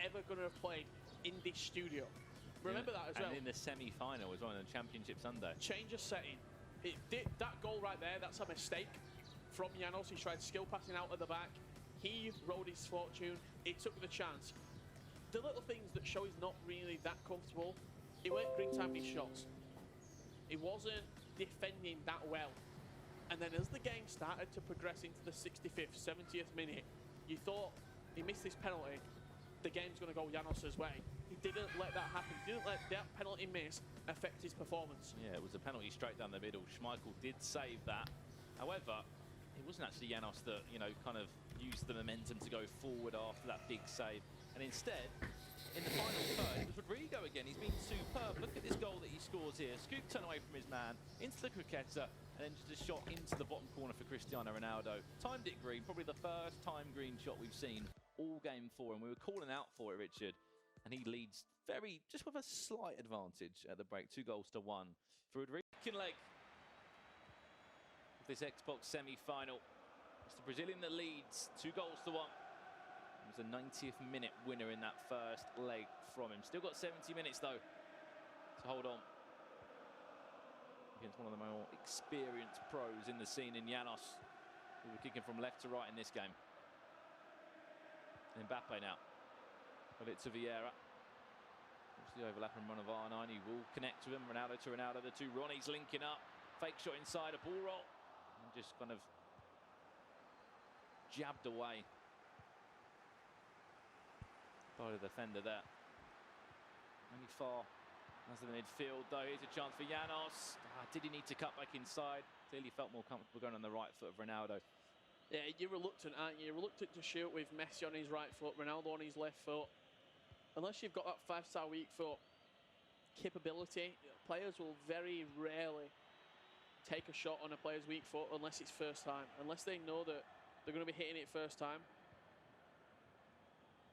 ever going to have played in this studio. Remember that as well. And in the semi-final as well, in the Championship Sunday. Change of setting. That goal right there, that's a mistake from JANOZ. He tried skill passing out at the back. He rode his fortune. He took the chance. The little things that show he's not really that comfortable. He weren't green timing his shots. He wasn't defending that well. And then as the game started to progress into the 65th, 70th minute, you thought he missed this penalty, the game's going to go JANOZ's way. He didn't let that happen. He didn't let that penalty miss affect his performance. Yeah, it was a penalty straight down the middle. Schmeichel did save that. However, it wasn't actually JANOZ that, you know, kind of used the momentum to go forward after that big save. And instead, in the final third, it was Rodrigo again. He's been superb. Look at this goal that he scores here. Scoop turn away from his man, into the cricketer, and then just a shot into the bottom corner for Cristiano Ronaldo. Timed it green, probably the first time green shot we've seen all game 4, and we were calling out for it, Richard. And he leads just with a slight advantage at the break. 2-1 for Rodrigo. Second leg of this Xbox semi-final. It's the Brazilian that leads, 2-1. It was a 90th minute winner in that first leg from him. Still got 70 minutes though to hold on against one of the more experienced pros in the scene in JANOZ, who were kicking from left to right in this game. And Mbappe now. Got it to Vieira. Watch the overlapping run of R9. He will connect with him. Ronaldo to Ronaldo. The two Ronnies linking up. Fake shot inside, a ball roll. And just kind of jabbed away by the defender there. Only far as the midfield though. Here's a chance for JANOZ. Did he need to cut back inside? Clearly felt more comfortable going on the right foot of Ronaldo. Yeah, you're reluctant, aren't you? You're reluctant to shoot with Messi on his right foot, Ronaldo on his left foot. Unless you've got that 5-star weak foot capability, players will very rarely take a shot on a player's weak foot unless it's first time. Unless they know that they're going to be hitting it first time.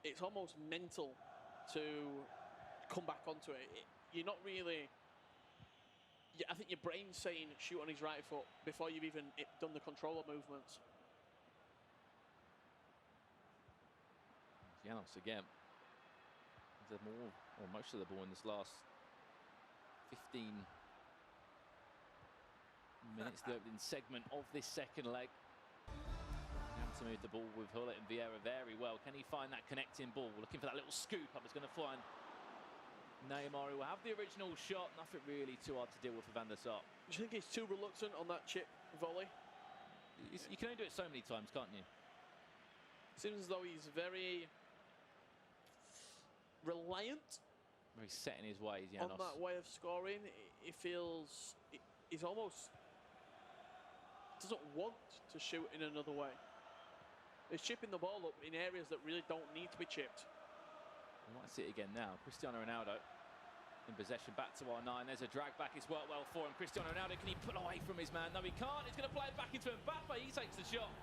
It's almost mental to come back onto it. You're not really... I think your brain's saying shoot on his right foot before you've even done the controller movements. JANOZ again. More, or most of the ball in this last 15 minutes, the opening segment of this second leg. Having to move the ball with Hullet and Vieira very well. Can he find that connecting ball? Looking for that little scoop up. It's going to find Neymar, who will have the original shot. Nothing really too hard to deal with for Van der Sar. Do you think he's too reluctant on that chip volley? You can only do it so many times, can't you? Seems as though he's very reliant, very set in his ways, JANOZ. On that way of scoring. He feels he's almost doesn't want to shoot in another way. He's chipping the ball up in areas that really don't need to be chipped. We might see it again now. Cristiano Ronaldo in possession, back to R9. There's a drag back. It's worked well for him. Cristiano Ronaldo, can he pull away from his man? No, he can't. He's going to play it back into Mbappe. He takes the shot.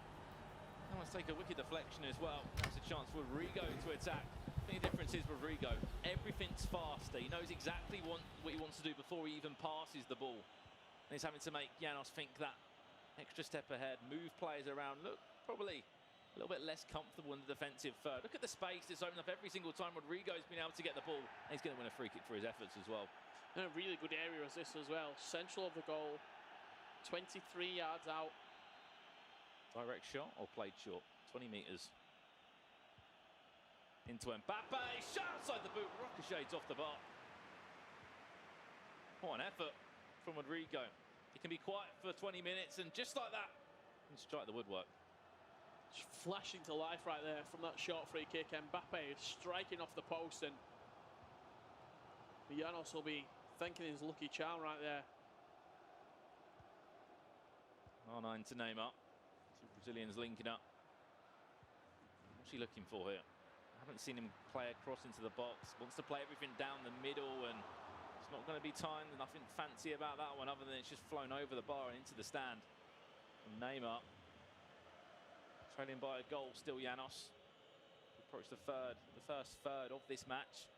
That must take a wicked deflection as well. That's a chance for Rodrigo to attack. I think the difference is Rodrigo, everything's faster. He knows exactly what he wants to do before he even passes the ball. And he's having to make JANOZ think that extra step ahead, move players around. Look, probably a little bit less comfortable in the defensive third. Look at the space that's opened up every single time Rodrigo's been able to get the ball. And he's going to win a free kick for his efforts as well. And a really good area as this as well. Central of the goal, 23 yards out. Direct shot or played short? 20 metres. Into Mbappe, shot outside the boot, ricochets off the bar. What an effort from Rodrigo. He can be quiet for 20 minutes and just like that, can strike the woodwork. Just flashing to life right there from that short free kick. Mbappe is striking off the post, and JANOZ will be thanking his lucky charm right there. R9 to Neymar. Two Brazilians linking up. What's he looking for here? I haven't seen him play across into the box. Wants to play everything down the middle, and it's not going to be timed. Nothing fancy about that one other than it's just flown over the bar and into the stand. And Neymar trailing by a goal, still JANOZ. Approach the first third of this match.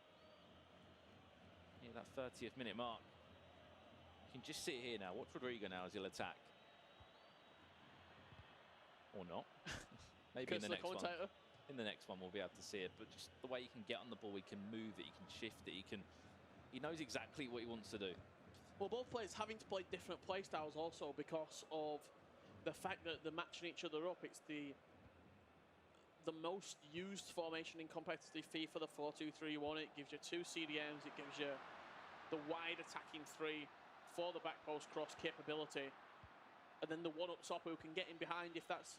Yeah, that 30th minute mark. You can just see it here now. Watch Rodrigo now as he'll attack. Or not. Maybe in the next one. In the next one, we'll be able to see it, but just the way he can get on the ball, he can move it, he can shift it, he knows exactly what he wants to do. Well, both players having to play different play styles also because of the fact that they're matching each other up. It's the most used formation in competitive FIFA, the 4-2-3-1. It gives you 2 CDMs, it gives you the wide attacking 3 for the back post cross capability, and then the one up top who can get in behind if that's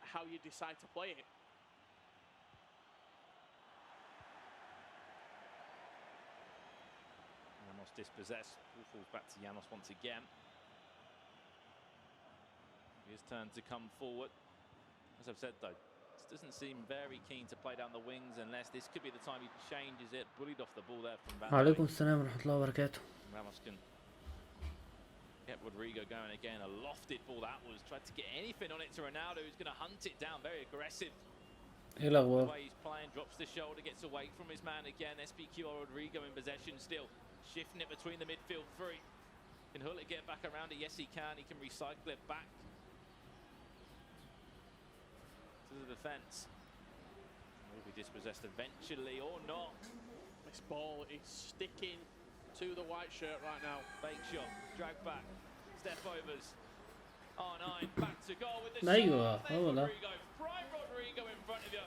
how you decide to play it. JANOZ dispossessed. Ball falls back to JANOZ once again. His turn to come forward. As I've said though, this doesn't seem very keen to play down the wings unless this could be the time he changes it. Bullied off the ball there from Van وعليكم السلام ورحمة الله وبركاته. Ramos can get Rodrigo going again. A lofted ball that was. Tried to get anything on it to Ronaldo, who's going to hunt it down. Very aggressive. ايه The الأخبار؟ way he's playing, drops the shoulder, gets away from his man again. SPQR Rodrigo in possession still. Shifting it between the midfield 3. Can Hullet get back around it? Yes, he can. He can recycle it back to the defence. Will be dispossessed eventually or not. This ball is sticking to the white shirt right now. Fake shot, drag back, step overs. R9 back to goal with the أيوة shot. هو ده. Rodrigo, prime Rodrigo in front of you.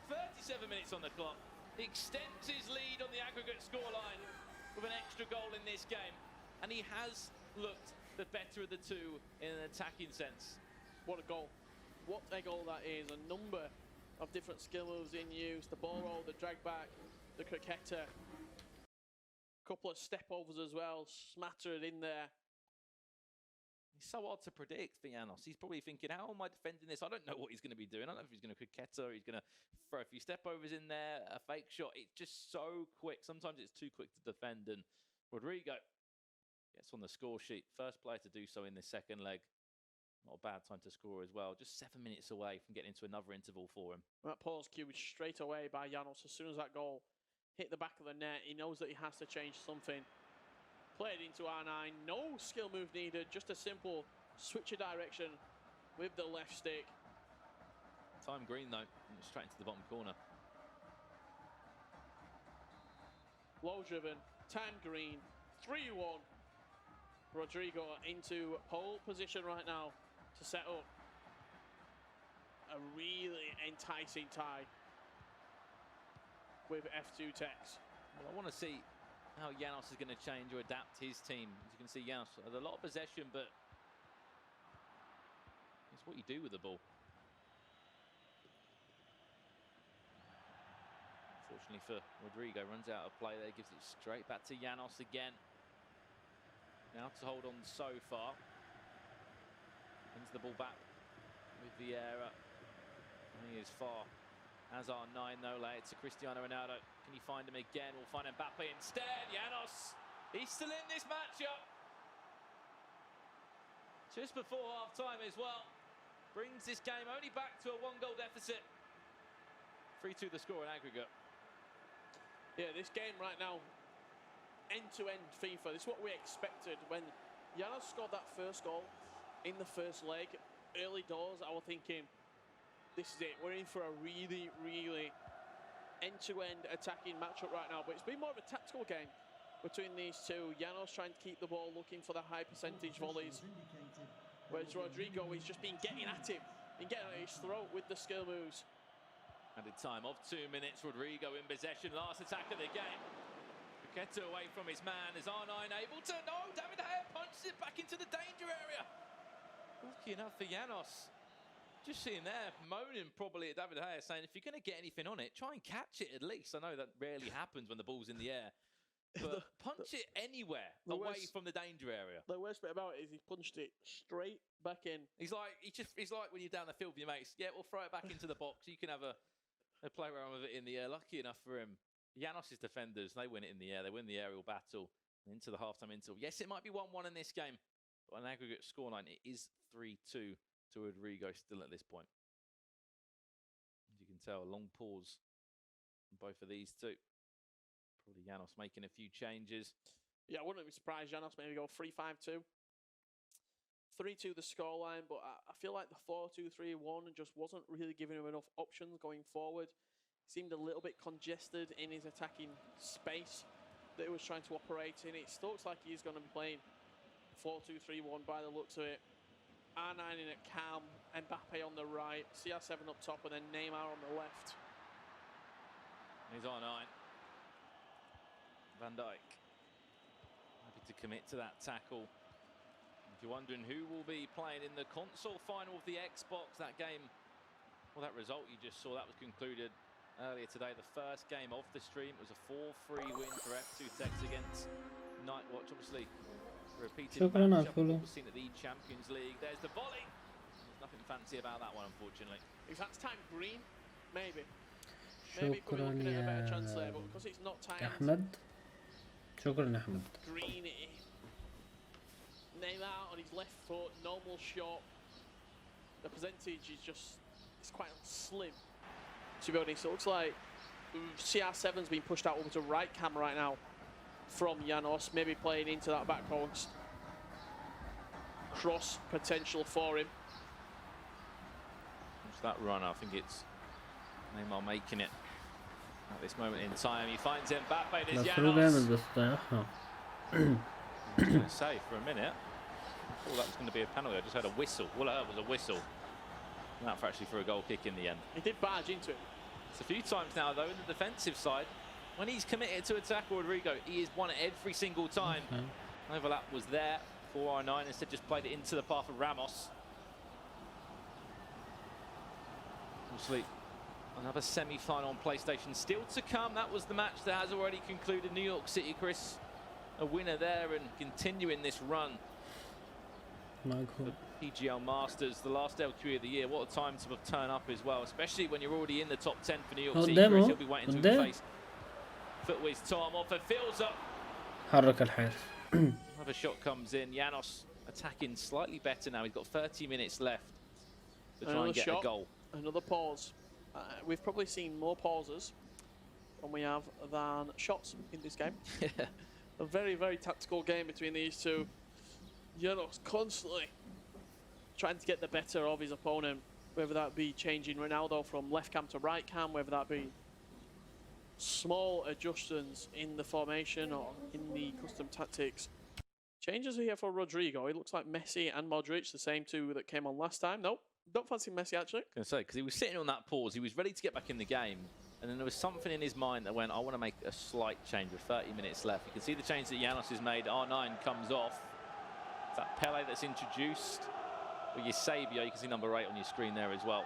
37 minutes on the clock. He extends his lead on the aggregate scoreline with an extra goal in this game. And he has looked the better of the two in an attacking sense. What a goal. What a goal that is. A number of different skill moves in use. The ball roll, the drag back, the cricketer. Couple of step overs as well, smattered in there. He's so hard to predict for JANOZ. He's probably thinking, how am I defending this? I don't know what he's going to be doing. I don't know if he's going to cricketer, he's going to throw a few step overs in there, a fake shot. It's just so quick. Sometimes it's too quick to defend. And Rodrigo gets on the score sheet. First player to do so in the second leg. Not a bad time to score as well. Just 7 minutes away from getting into another interval for him. That pause cued straight away by JANOZ. As soon as that goal hit the back of the net, he knows that he has to change something. Played into R9, no skill move needed, just a simple switch of direction with the left stick. Time green though, straight into the bottom corner. Low driven, time green, 3-1. Rodrigo into pole position right now to set up a really enticing tie with F2 Tex. Well, I want to see how JANOZ is going to change or adapt his team. As you can see, JANOZ has a lot of possession, but it's what you do with the ball. Unfortunately for Rodrigo, runs out of play there, gives it straight back to JANOZ again. Now to hold on so far. Brings the ball back with the error. He is far. As R9 though, lay it to Cristiano Ronaldo. Can he find him again? We'll find Mbappe instead. JANOZ, he's still in this matchup. Just before half time as well. Brings this game only back to a 1-goal deficit. 3-2 the score in aggregate. Yeah, this game right now, end-to-end FIFA. This is what we expected when JANOZ scored that first goal in the first leg. Early doors, I was thinking, this is it. We're in for a really, really end-to-end attacking matchup right now. But it's been more of a tactical game between these two. JANOZ trying to keep the ball, looking for the high percentage volleys. Whereas Rodrigo has just been getting at him, been getting at his throat with the skill moves. Added time of 2 minutes. Rodrigo in possession. Last attack of the game. Paqueta away from his man. Is R9 able to? No, David Haya punches it back into the danger area. Lucky enough for JANOZ. Just seeing there, moaning probably at David Haya, saying if you're going to get anything on it, try and catch it at least. I know that rarely happens when the ball's in the air. But punch it anywhere away from the danger area. The worst bit about it is he punched it straight back in. He's like when you're down the field with your mates. Yeah, we'll throw it back into the box. You can have a play around with it in the air. Lucky enough for him. JANOZ's defenders, they win it in the air. They win the aerial battle into the halftime interval. Yes, it might be 1-1 in this game, but on aggregate scoreline, it is 3-2 to Rodrigo still at this point. As you can tell, a long pause on both of these two. Probably JANOZ making a few changes. Yeah, I wouldn't be surprised JANOZ maybe go 3-5-2. 3-2 the scoreline, but I feel like the 4-2-3-1 just wasn't really giving him enough options going forward. Seemed a little bit congested in his attacking space that he was trying to operate in. It still looks like he's going to be playing 4-2-3-1 by the looks of it. R9 in at cam, Mbappe on the right, CR7 up top, and then Neymar on the left. He's R9. Van Dijk happy to commit to that tackle. If you're wondering who will be playing in the console final of the Xbox, that game, well, that result you just saw, that was concluded earlier today. The first game of the stream, it was a 4-3 win for F2 Techs against Nightwatch. Obviously, repeated matchup we've seen at the Champions League. There's the volley. There's nothing fancy about that one, unfortunately. If that's timed green, maybe. Maybe could be looking at a better chance there, but because it's not timed. أحمد شكرا يا أحمد. Green. Neymar on his left foot, normal shot. The percentage is just, it's quite slim, to be honest. It looks like CR7's been pushed out over to right cam right now from JANOZ, maybe playing into that back post. Cross potential for him. What's that run? I think it's Neymar making it at this moment in time. He finds Mbappe, there's JANOZ. I was going to say for a minute, I thought that was going to be a penalty. I just heard a whistle. All I heard was a whistle. And that for actually for a goal kick in the end. He did barge into it. It's a few times now, though, in the defensive side. When he's committed to attack Rodrigo, he is won it every single time. Overlap was there for R9, instead just played it into the path of Ramos. Obviously, another semi-final on PlayStation still to come. That was the match that has already concluded. New York City, Chris, a winner there and continuing this run. The PGL Masters, the last LQE of the year. What a time to turn up as well, especially when you're already in the top 10 for New York City. Chris, he'll be waiting to face Footwiz Tom off and fills up. Another shot comes in. JANOZ attacking slightly better now. He's got 30 minutes left to try and get a goal. Another pause. We've probably seen more pauses than we have than shots in this game. A very, very tactical game between these two. JANOZ constantly trying to get the better of his opponent, whether that be changing Ronaldo from left cam to right cam, whether that be small adjustments in the formation or in the custom tactics. Changes here for Rodrigo. It looks like Messi and Modric, the same two that came on last time. Nope, don't fancy Messi actually. I was going to say, because he was sitting on that pause, he was ready to get back in the game, and then there was something in his mind that went, I want to make a slight change with 30 minutes left. You can see the change that JANOZ has made. R9 comes off. It's that Pele that's introduced. Or Eusebio, you can see number 8 on your screen there as well.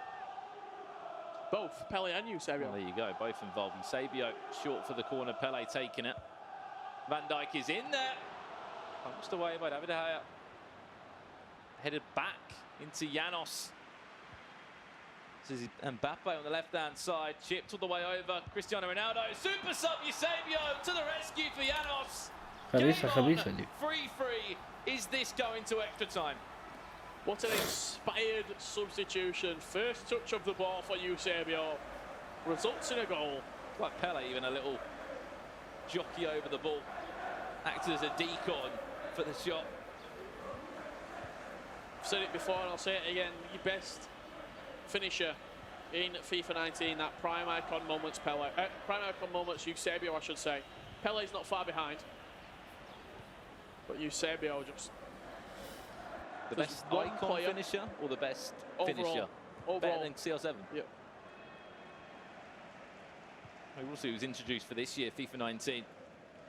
Both Pele and Eusebio. Well, there you go, both involved. Eusebio short for the corner, Pele taking it. Van Dijk is in there. Punched away by David De Gea. Headed back into JANOZ. This is Mbappe on the left-hand side, chipped all the way over. Cristiano Ronaldo, super sub Eusebio to the rescue for JANOZ. Game on, 3-3. Is this going to extra time? What an inspired substitution. First touch of the ball for Eusebio. Results in a goal. Like Pele, even a little jockey over the ball. Acted as a decoy for the shot. I've said it before and I'll say it again. The best finisher in FIFA 19, that prime icon moments Pele. Prime icon moments Eusebio, I should say. Pele's not far behind. But Eusebio just... The best icon finisher or the best finisher? Overall. Better than CR7? Yep. Also, he was introduced for this year, FIFA 19. He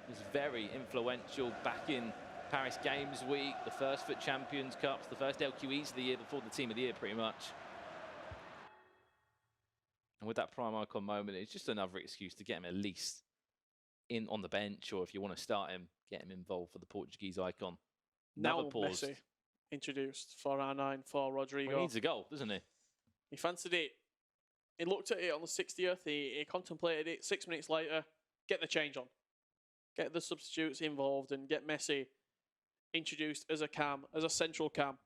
was very influential back in Paris Games Week, the first FUT Champions Cups, the first LQEs of the year before the Team of the Year, pretty much. And with that prime icon moment, it's just another excuse to get him at least in on the bench, or if you want to start him, get him involved for the Portuguese icon. Never paused. Messi introduced for R9 for Rodrigo. Well, he needs a goal, doesn't he? He fancied it. He looked at it on the 60th. He contemplated it. 6 minutes later, get the change on. Get the substitutes involved and get Messi introduced as a cam, as a central cam.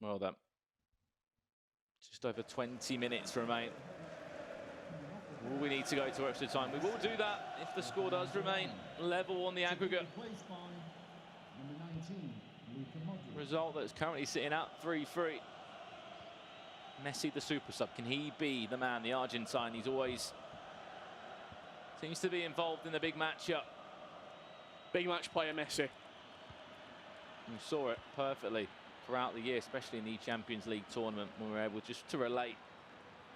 Well done. Just over 20 minutes remain. Will we need to go to extra time? We will do that if the score does remain level on the aggregate. Result that's currently sitting at 3-3. Messi, the super sub, can he be the man, the Argentine? He's always seems to be involved in the big matchup. Big match player, Messi. You saw it perfectly throughout the year, especially in the Champions League tournament, when we were able just to relate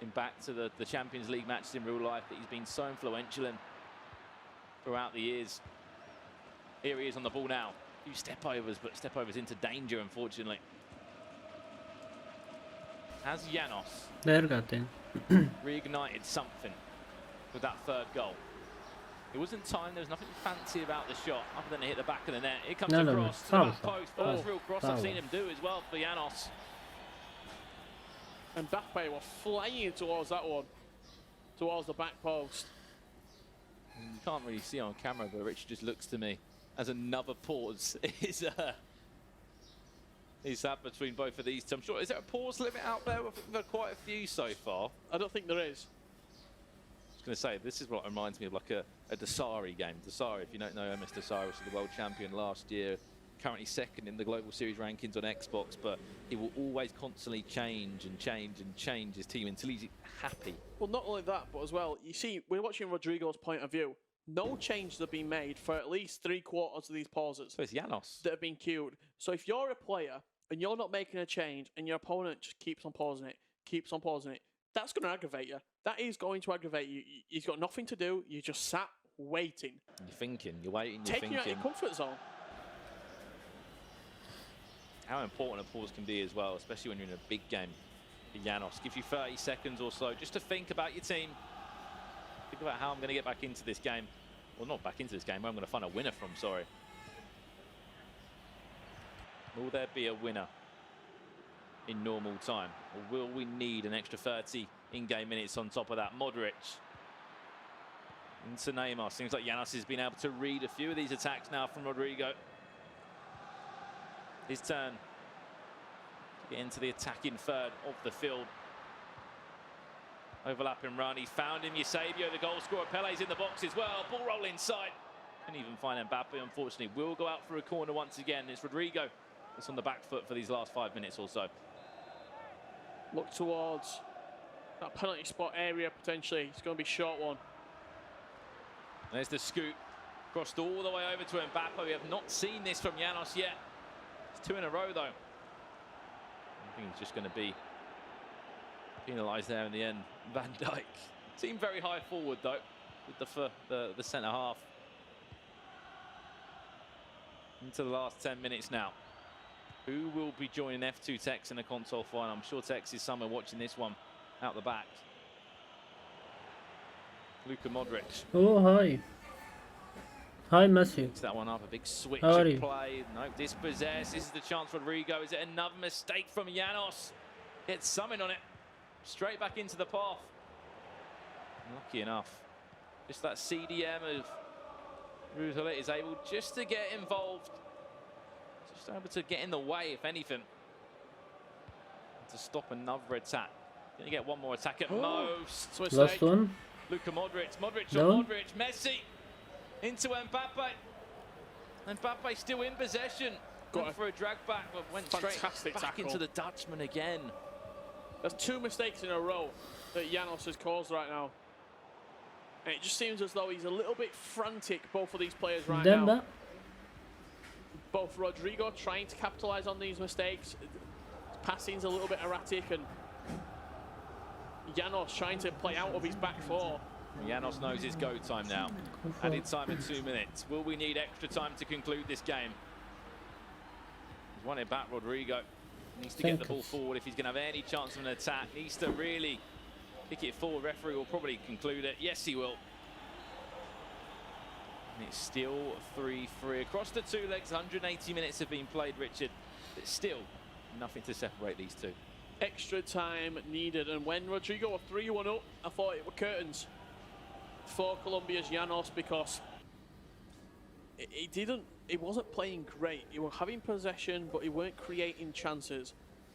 him back to the Champions League matches in real life that he's been so influential in throughout the years. Here he is on the ball now. A few step-overs, but step-overs into danger, unfortunately. Has JANOZ reignited something with that third goal? It wasn't time, there was nothing fancy about the shot other than it hit the back of the net. Here comes a cross to the back post. First real cross I've seen him do as well for JANOZ. And Mbappe were flying towards that one, towards the back post. You can't really see on camera, but Richard just looks to me as another pause is that between both of these two. I'm sure, is there a pause limit out there? There are quite a few so far. I don't think there is. I was going to say, this is what reminds me of like a Dasari game. Dasari, if you don't know MS Dasari, was the world champion last year, currently second in the Global Series rankings on Xbox, but he will always constantly change and change and change his team until he's happy. Well, not only that, but as well, you see, we're watching Rodrigo's point of view. No changes have been made for at least 3/4 of these pauses. So it's JANOZ that have been queued. So if you're a player and you're not making a change and your opponent just keeps on pausing it, that's going to aggravate you. That is going to aggravate you. You've got nothing to do. You just sat waiting. You're thinking, you're waiting, you're taking you out of your comfort zone. How important a pause can be as well, especially when you're in a big game. JANOZ gives you 30 seconds or so just to think about your team. Think about how I'm going to get back into this game. Well, not back into this game, where I'm going to find a winner from, sorry. Will there be a winner in normal time? Or will we need an extra 30 in-game minutes on top of that? Modric into Neymar. Seems like JANOZ has been able to read a few of these attacks now from Rodrigo. His turn to get into the attacking third of the field. Overlapping run, he's found him, Eusebio, the goal scorer. Pele's in the box as well, ball roll inside. Couldn't even find Mbappe, unfortunately. Will go out for a corner once again. It's Rodrigo that's on the back foot for these last 5 minutes or so. Look towards that penalty spot area, potentially. It's going to be a short one. There's the scoop, crossed all the way over to Mbappe. We have not seen this from JANOZ yet. It's 2 in a row, though. I think he's just going to be penalised there in the end. Van Dijk seemed very high forward though with the centre half. Into the last 10 minutes now. Who will be joining F2 Tex in the console final? I'm sure Tex is somewhere watching this one out the back. Luka Modric. Oh, hi. Hi, Messi. Picks that one up, a big switch of play. No, dispossess. This is the chance for Rodrigo. Is it another mistake from JANOZ? Gets something on it. Straight back into the path. Lucky enough. Just that CDM of Rudelet is able just to get involved. Just able to get in the way, if anything. To stop another attack. Gonna get one more attack at most. Last one. Luka Modric. Modric on Modric. Messi into Mbappe. Mbappe still in possession. Got for a drag back, but went straight back into the Dutchman again. There's 2 mistakes in a row that JANOZ has caused right now. And it just seems as though he's a little bit frantic, both of these players right now. Both Rodrigo trying to capitalise on these mistakes. His passing's a little bit erratic, and JANOZ trying to play out of his back 4. JANOZ knows it's go time now. Added time in 2 minutes. Will we need extra time to conclude this game? He's won it back, Rodrigo. Needs to get the ball forward if he's going to have any chance of an attack. Needs to really kick it forward. Referee will probably conclude it. Yes, he will. And it's still 3-3 across the 2 legs. 180 minutes have been played, Richard. But still nothing to separate these two. Extra time needed. And when Rodrigo were 3-1 up, I thought it were curtains for Colombia's JANOZ, because he wasn't playing great. He was having possession, but he weren't creating chances.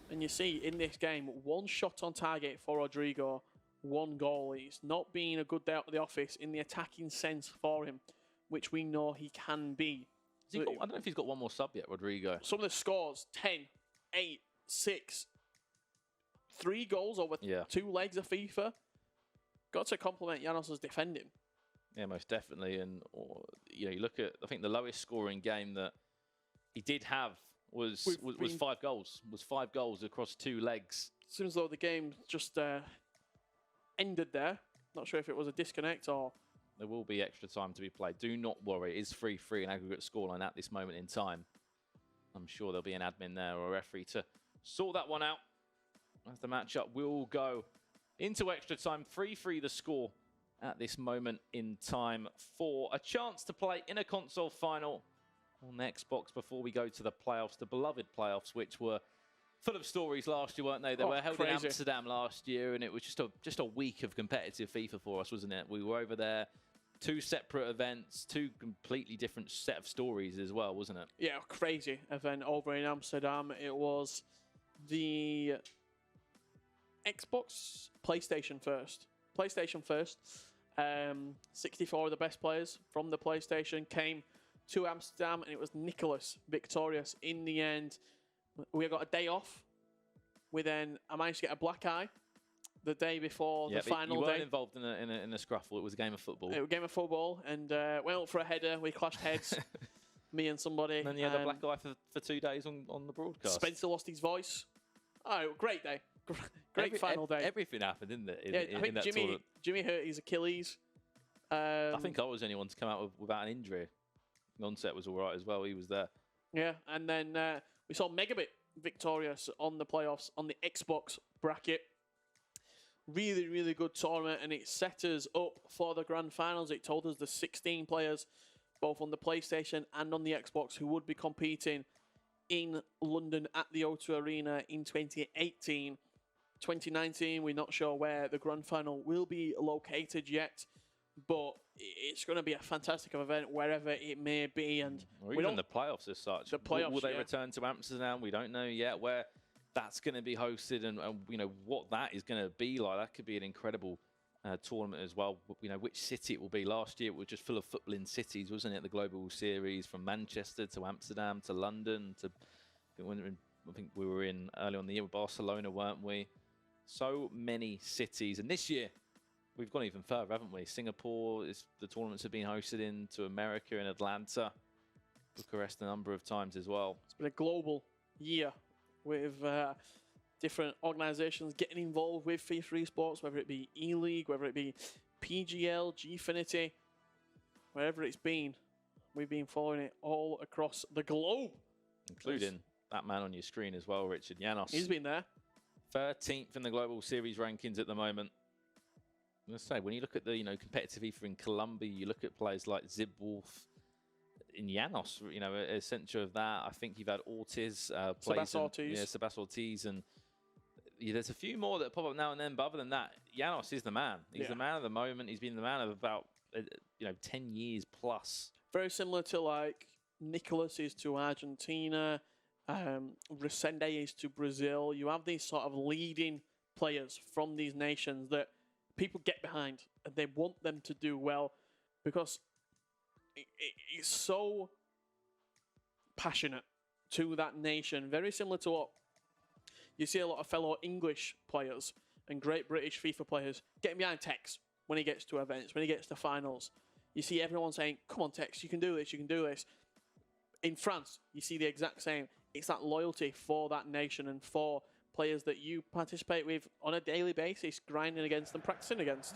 And you see in this game, 1 shot on target for Rodrigo, one goal. It's not been a good day out of the office in the attacking sense for him, which we know he can be. I don't know if he's got one more sub yet, Rodrigo. Some of the scores, 10, 8, 6, 3 goals over 2 legs of FIFA. Got to compliment JANOZ's defending. Yeah, most definitely. And you know, you look at, I think the lowest scoring game that he did have was 5 goals. Was 5 goals across 2 legs. Seems as though the game just ended there. Not sure if it was a disconnect or... There will be extra time to be played. Do not worry. It is 3-3 in aggregate scoreline at this moment in time. I'm sure there'll be an admin there or a referee to sort that one out. As the matchup will go into extra time. 3-3 the score at this moment in time for a chance to play in a console final on the Xbox before we go to the playoffs, the beloved playoffs, which were full of stories last year, weren't they? They were held in Amsterdam last year, and it was just a week of competitive FIFA for us, wasn't it? We were over there, 2 separate events, 2 completely different set of stories as well, wasn't it? Yeah, crazy event over in Amsterdam. It was the Xbox, PlayStation first. 64 of the best players from the PlayStation came to Amsterdam, and it was Nicholas victorious in the end. We got a day off. I managed to get a black eye the day before the final you day. weren't involved in a scruffle. It was a game of football. It was a game of football, and went up for a header. We clashed heads, me and somebody. And then you had a black eye for 2 days on the broadcast. Spencer lost his voice. Oh, great day. Great final day. Everything happened, didn't it? I think Jimmy hurt his Achilles. I think I was the only one to come out without an injury. Onset was all right as well. He was there. Yeah, and then we saw Megabit victorious on the playoffs on the Xbox bracket. Really, really good tournament, and it set us up for the grand finals. It told us the 16 players, both on the PlayStation and on the Xbox, who would be competing in London at the O2 Arena in 2018. 2019, we're not sure where the grand final will be located yet, but it's going to be a fantastic event wherever it may be. And or even the playoffs as such. The playoffs, will they return to Amsterdam? We don't know yet where that's going to be hosted, and you know what that is going to be like. That could be an incredible tournament as well. You know which city it will be. Last year it was just full of footballing cities, wasn't it? The global series from Manchester to Amsterdam to London to I think we were in early on the year with Barcelona, weren't we? So many cities, and this year we've gone even further, haven't we? Singapore, the tournaments have been hosted into America and Atlanta, Bucharest a number of times as well. It's been a global year with different organisations getting involved with FIFA esports, whether it be E-League, whether it be PGL, Gfinity, wherever it's been. We've been following it all across the globe. Including that man on your screen as well, Richard JANOZ. He's been there. 13th in the global series rankings at the moment. I'm going to say, when you look at the competitive FIFA in Colombia, you look at players like Zibwolf, in JANOZ, a centre of that. I think you've had Ortiz, Sebastian Ortiz. Yeah, Sebastian Ortiz, and there's a few more that pop up now and then. But other than that, JANOZ is the man. He's the man of the moment. He's been the man of about 10 years plus. Very similar to like Nicholas is to Argentina, Resende is to Brazil. You have these sort of leading players from these nations that people get behind, and they want them to do well because it's so passionate to that nation. Very similar to what you see a lot of fellow English players and great British FIFA players getting behind Tex when he gets to events, when he gets to finals. You see everyone saying, come on, Tex, you can do this, you can do this. In France, you see the exact same. It's that loyalty for that nation and for players that you participate with on a daily basis, grinding against and practicing against.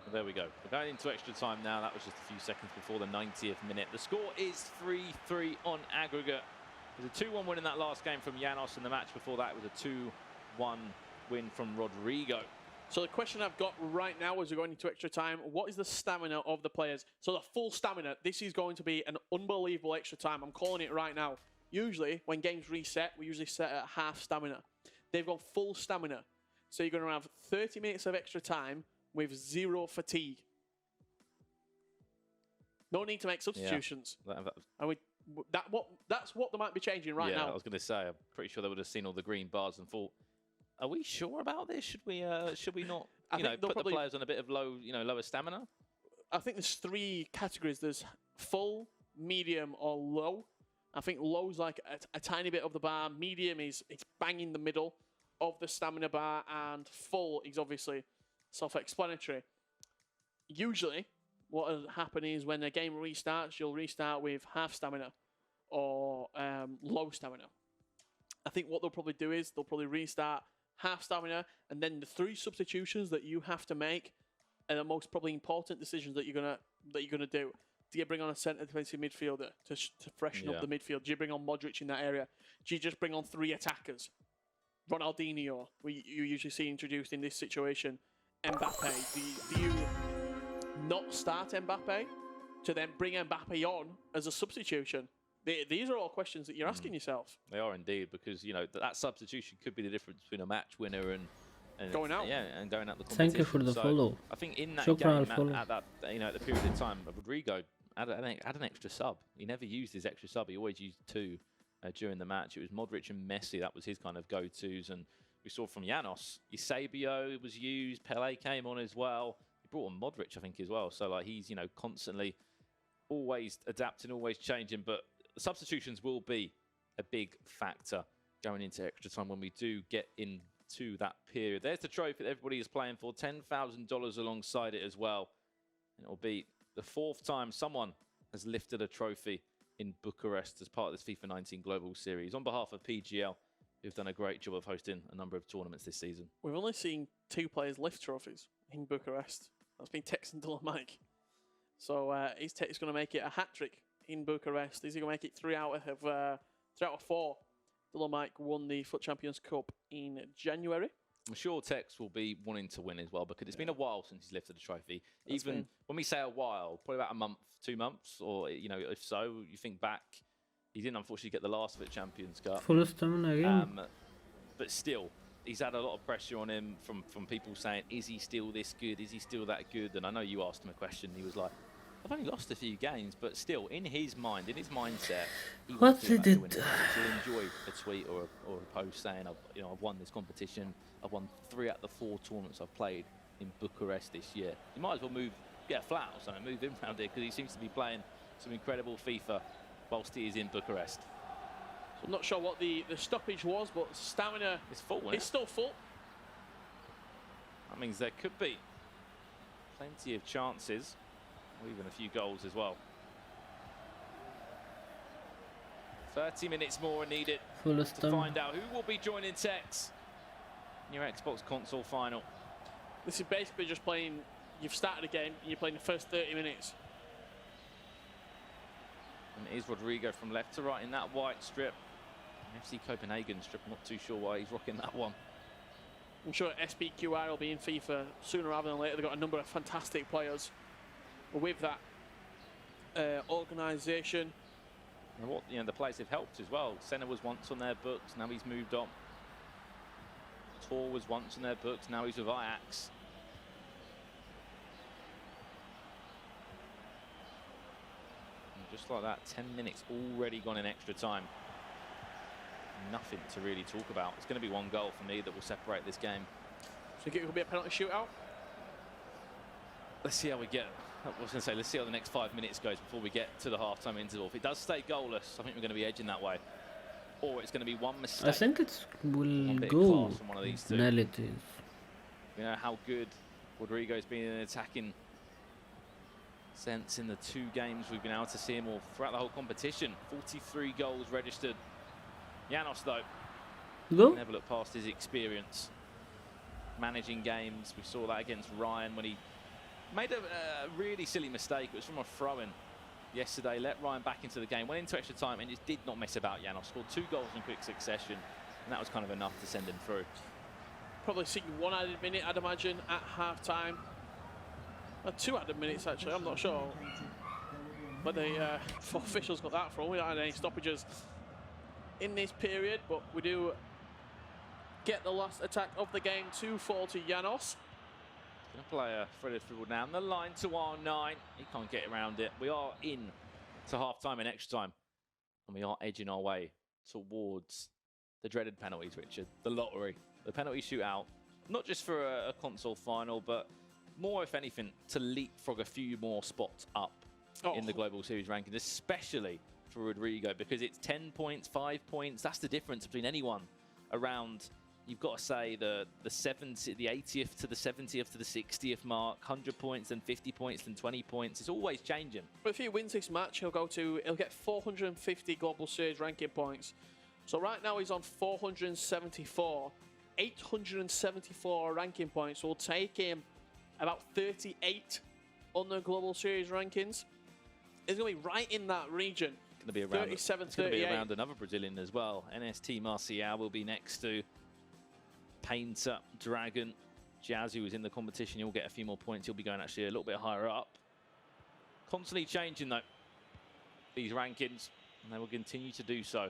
Well, there we go. We're going into extra time now. That was just a few seconds before the 90th minute. The score is 3-3 on aggregate. It was a 2-1 win in that last game from JANOZ, and the match before that was a 2-1 win from Rodrigo. So the question I've got right now as we're going into extra time, what is the stamina of the players? So the full stamina, this is going to be an unbelievable extra time. I'm calling it right now. Usually, when games reset, we usually set at half stamina. They've got full stamina. So you're going to have 30 minutes of extra time with 0 fatigue. No need to make substitutions. Yeah, that's what they might be changing right now. I was going to say, I'm pretty sure they would have seen all the green bars and thought, Are we sure about this? Should we not, I think they'll put the probably- players on a bit of lower stamina? I think there's 3 categories. There's full, medium, or low. I think low's like a tiny bit of the bar. Medium is it's bang in the middle of the stamina bar, and full is obviously self-explanatory. Usually, what will happen is when a game restarts, you'll restart with half stamina or low stamina. I think what they'll probably do is they'll probably restart half stamina, and then the 3 substitutions that you have to make are the most probably important decisions that you're gonna do. Do you bring on a centre defensive midfielder to freshen up the midfield? Do you bring on Modric in that area? Do you just bring on 3 attackers? Ronaldinho, you usually see introduced in this situation. Mbappe. Do you not start Mbappe to then bring Mbappe on as a substitution? These are all questions that you're asking yourself. They are indeed, because that substitution could be the difference between a match winner and going out. Yeah, and going out the competition. Thank you for the so follow. I think in that Shukran game, at that at the period of time, Rodrigo had an extra sub. He never used his extra sub. He always used 2 during the match. It was Modric and Messi. That was his kind of go-tos. And we saw from JANOZ, Eusebio was used. Pele came on as well. He brought on Modric, I think, as well. So like he's constantly always adapting, always changing. But the substitutions will be a big factor going into extra time when we do get into that period. There's the trophy that everybody is playing for, $10,000 alongside it as well. And it'll be the 4th time someone has lifted a trophy in Bucharest as part of this FIFA 19 Global Series. On behalf of PGL, who've done a great job of hosting a number of tournaments this season. We've only seen 2 players lift trophies in Bucharest. That's been Tex and Mike. So is Tex going to make it a hat-trick in Bucharest? Is he going to make it 3 out of 4? Mike won the FUT Champions Cup in January. I'm sure Tex will be wanting to win as well, because it's been a while since he's lifted a trophy. Even when we say a while, probably about a month, 2 months, or if so, you think back, he didn't unfortunately get the last FUT Champions Cup. Full stamina again. But still, he's had a lot of pressure on him from people saying, is he still this good? Is he still that good? And I know you asked him a question. He was like, I've only lost a few games, but still, in his mind, in his mindset, he wants to win it. He'll enjoy a tweet or a post saying, I've won this competition. I've won 3 out of the 4 tournaments I've played in Bucharest this year. He might as well get a flat or something, move him around here, because he seems to be playing some incredible FIFA whilst he is in Bucharest. So I'm not sure what the stoppage was, but stamina is full. It's still full. That means there could be plenty of chances, or even a few goals as well. 30 minutes more are needed to find out who will be joining Tex in your Xbox console final. This is basically just playing, you've started a game and you're playing the first 30 minutes. And it is Rodrigo from left to right in that white strip. FC Copenhagen strip, I'm not too sure why he's rocking that one. I'm sure SPQR will be in FIFA sooner rather than later. They've got a number of fantastic players with that organisation. And what the players have helped as well. Senna was once on their books, now he's moved on. Tor was once on their books, now he's with Ajax. And just like that, 10 minutes already gone in extra time. Nothing to really talk about. It's going to be 1 goal for me that will separate this game. So you think it could be a penalty shootout? Let's see how we get. I was going to say, let's see how the next 5 minutes goes before we get to the half-time interval. If it does stay goalless, I think we're going to be edging that way. Or it's going to be one mistake. I think it will go from one of these 2. penalties. You know how good Rodrigo's been in an attacking sense in the 2 games we've been able to see him all throughout the whole competition. 43 goals registered. JANOZ, though, never look past his experience managing games. We saw that against Ryan when he made a really silly mistake. It was from a throw-in yesterday. Let Ryan back into the game, went into extra time and just did not mess about. JANOZ scored 2 goals in quick succession, and that was kind of enough to send him through. Probably seeing 1 added minute, I'd imagine, at half-time. 2 added minutes, actually. I'm not sure. But the officials got that from. We don't have any stoppages in this period, but we do get the last attack of the game, 2-4 to JANOZ. Going to play a threaded dribble down the line to R9. He can't get around it. We are in to half-time and extra time, and we are edging our way towards the dreaded penalties, Richard, the lottery. the penalty shootout, not just for a console final, but more, if anything, to leapfrog a few more spots up in the Global Series rankings, especially for Rodrigo, because it's 10 points, 5 points. That's the difference between anyone around. You've got to say the 80th to the 70th to the 60th mark, 100 points, then 50 points, then 20 points. It's always changing. But if he wins this match, he'll get 450 Global Series ranking points. So right now he's on 474. 874 ranking points will take him about 38 on the Global Series rankings. He's going to be right in that region. Going to be around 37, it's going to be around another Brazilian as well. NST Marcial will be next to Painter, Dragon, Jazz, who is in the competition. He'll get a few more points. He'll be going actually a little bit higher up. Constantly changing though, these rankings, and they will continue to do so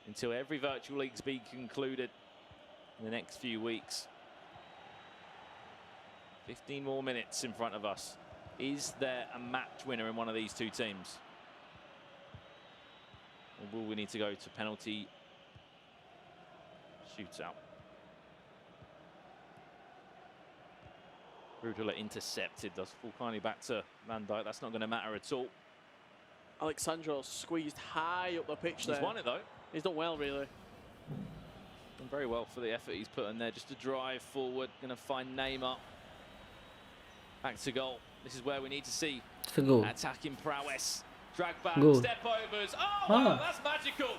until every virtual league's be concluded in the next few weeks. 15 more minutes in front of us. Is there a match winner in one of these two teams? Or will we need to go to penalty shootout? Brutal intercepted, does fall kindly back to Van Dijk. That's not going to matter at all. Alexandro squeezed high up the pitch there. He's won it though. He's done well, really. Done very well for the effort he's put in there. Just to drive forward, going to find Neymar. Back to goal. This is where we need to see attacking prowess. Drag back, step overs. Oh, wow, that's magical.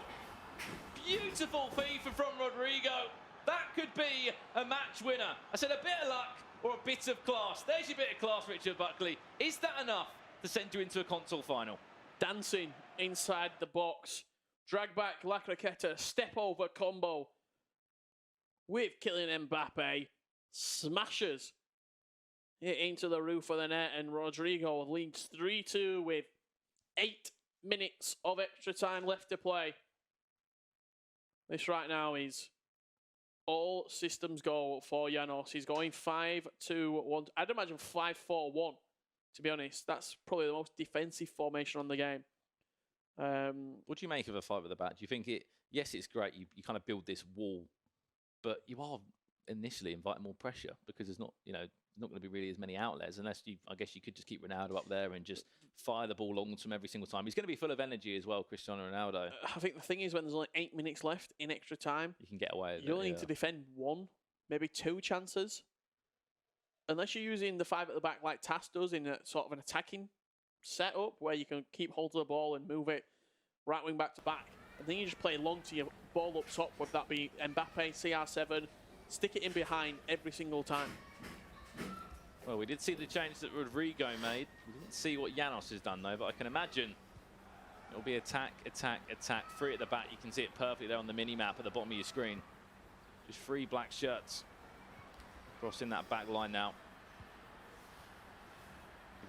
Beautiful FIFA from Rodrigo. That could be a match winner. I said a bit of luck or a bit of class. There's your bit of class, Richard Buckley. Is that enough to send you into a console final? Dancing inside the box. Drag back, La Croqueta, step over combo with Kylian Mbappe. Smashes it into the roof of the net, and Rodrigo leads 3-2 with 8 minutes of extra time left to play. This right now is all systems go for JANOZ. He's going 5-2-1. I'd imagine 5-4-1, to be honest. That's probably the most defensive formation on the game. What do you make of a 5 at the back? Do you think it, yes, it's great, you kind of build this wall, but you are initially inviting more pressure because there's not, you know, not going to be really as many outlets unless you, I guess you could just keep Ronaldo up there and just fire the ball long to him every single time. He's going to be full of energy as well, Cristiano Ronaldo. I think the thing is when there's only 8 minutes left in extra time, you can get away with it. You only need to defend 1, maybe 2 chances. Unless you're using the 5 at the back like TAS does in a sort of an attacking setup where you can keep hold of the ball and move it right wing back to back. And then you just play long to your ball up top, whether that be Mbappe, CR7, stick it in behind every single time. Well, we did see the change that Rodrigo made. We didn't see what JANOZ has done, though, but I can imagine it'll be attack, attack, attack. 3 at the back. You can see it perfectly there on the mini-map at the bottom of your screen. Just 3 black shirts crossing that back line now.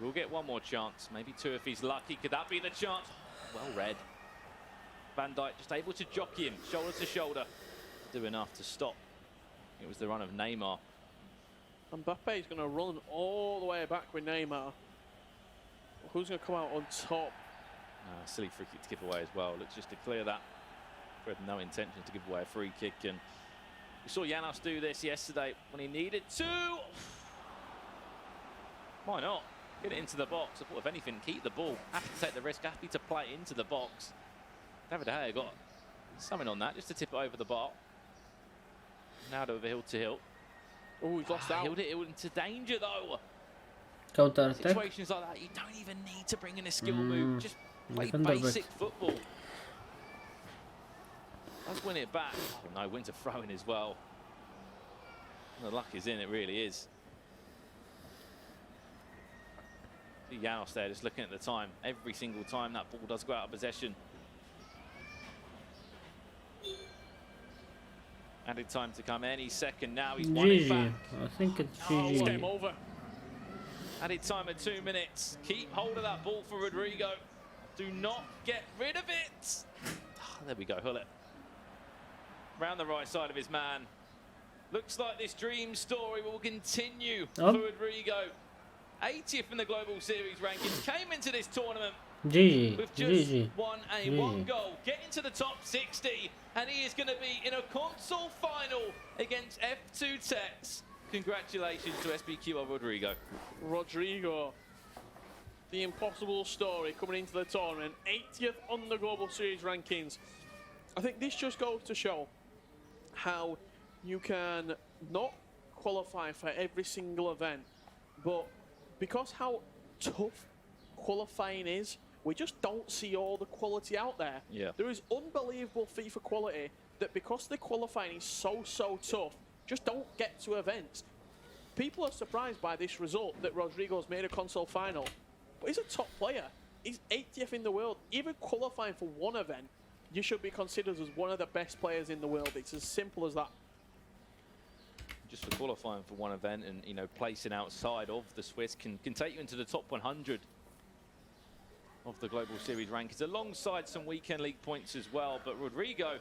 We'll get one more chance, maybe 2 if he's lucky. Could that be the chance? Well read. Van Dijk just able to jockey him, shoulder to shoulder. Do enough to stop. It was the run of Neymar. Mbappe is going to run all the way back with Neymar. Who's going to come out on top? Silly free kick to give away as well. Looks just to clear that. We had no intention to give away a free kick, and we saw JANOZ do this yesterday when he needed to. Why not? Get it into the box. I thought, if anything, keep the ball. Happy to take the risk, happy to play it into the box. David De Gea got something on that just to tip it over the bar. Now over hill to hill. Oh, he's lost out. Held it into danger though. Counter attack. Situations like that, you don't even need to bring in a skill move. Just play basic football. Let's win it back. Oh no, wins a throw in as well. The luck is in, it really is. See JANOZ there, just looking at the time. Every single time that ball does go out of possession. Added time to come any second now. He's won it back. I think it's GG. Oh, it's game over. Added time of 2 minutes. Keep hold of that ball for Rodrigo. Do not get rid of it. Oh, there we go, Hullet. Round the right side of his man. Looks like this dream story will continue for Rodrigo. 80th in the Global Series rankings. Came into this tournament GG. With just GG. one GG. goal, getting to the top 60, and he is going to be in a console final against F2 Techs. Congratulations to SPQR Rodrigo. Rodrigo, the impossible story coming into the tournament, 80th on the Global Series rankings. I think this just goes to show how you can not qualify for every single event, but because how tough qualifying is, we just don't see all the quality out there. Yeah. There is unbelievable FIFA quality that, because the qualifying is so tough, just don't get to events. People are surprised by this result that Rodrigo's made a console final, but he's a top player. He's 80th in the world. Even qualifying for one event, you should be considered as one of the best players in the world. It's as simple as that. Just for qualifying for one event and, you know, placing outside of the Swiss can take you into the top 100 of the Global Series rankings, alongside some weekend league points as well. But Rodrigo